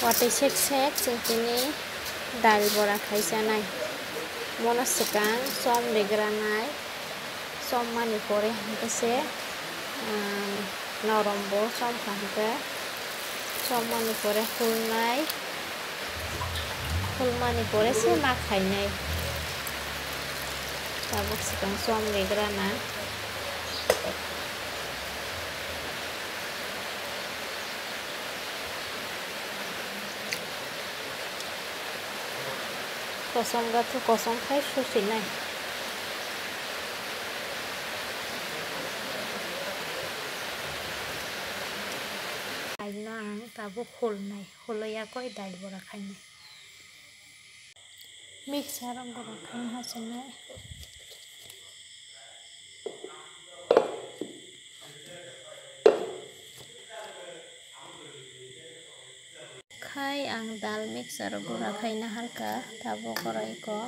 Watai sek singkini dal bora khaisanai mono sekang som degranai som mani pore hangkase norombo som hangke som mani pore hulmani pore se ma khainai tabuk sekang som degrana kosong gatu kosong khai susi nai ailang tabu khul nai khulaya koi dal bora khai nai mixer bora khai hasanai khai ang dal mixer bora khai na halka tabu korai ko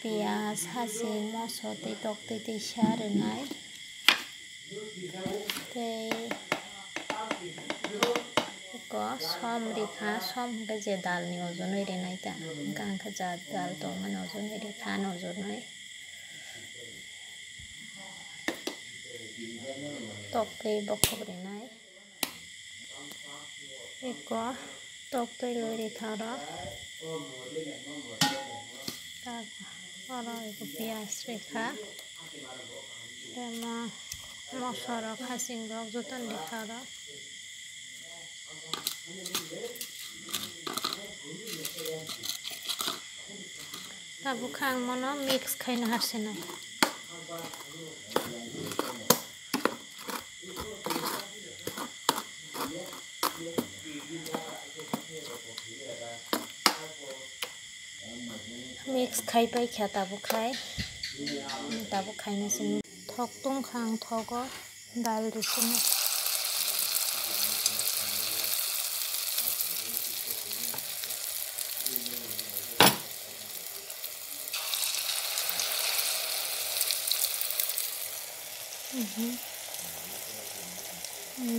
pias hasin moso tei tok tei sarenai tei ko som rikha som ke je dal ni ojon oi renai ta gang kha ja dal to man ojon oi rekha no ojon oi tok tei bokok renai eko tok tei loi rekha ro ta oro eko pias rekha tema moso ro khasing rok joton rekha ro tabu khang mono mix khaina harsenai mix khai pai kha tabu khai na sin thok tung khang thogo dal risina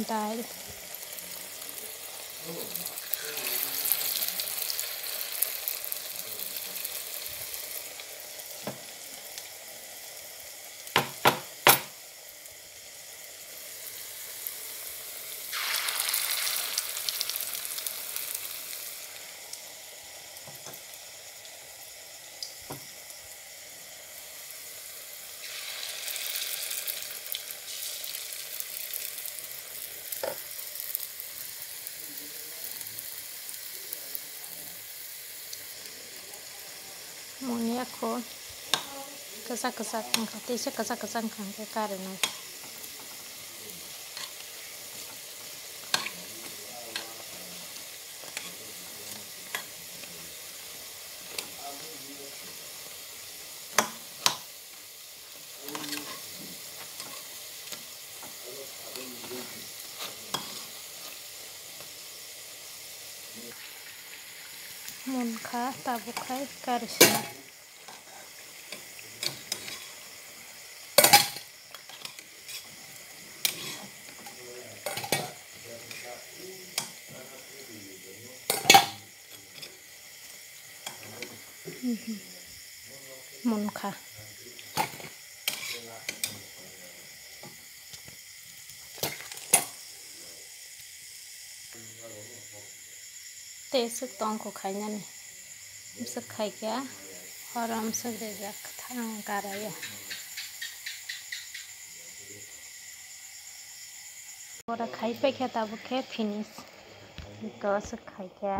dal monia ko kesak angkat tise kesak khang ke karena munkha tabuk khai karisna munkha te suk tong ko khainya ni suk khai kya haram suk de jak thang karaya ora khai pe kya tabu ke finish to suk khai kya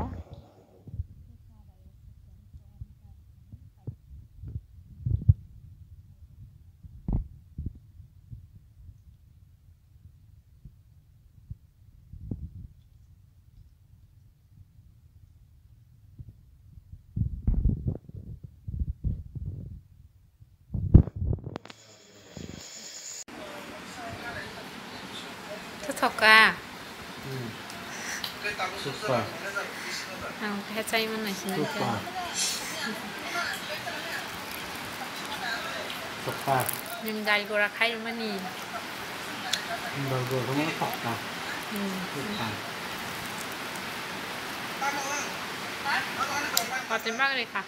thoka Super. Hecai mana sih? Super. Super. Nhưng dal gora khai mani. Dal gora mana thoka. Super. ขอเต็มมากเลยค่ะ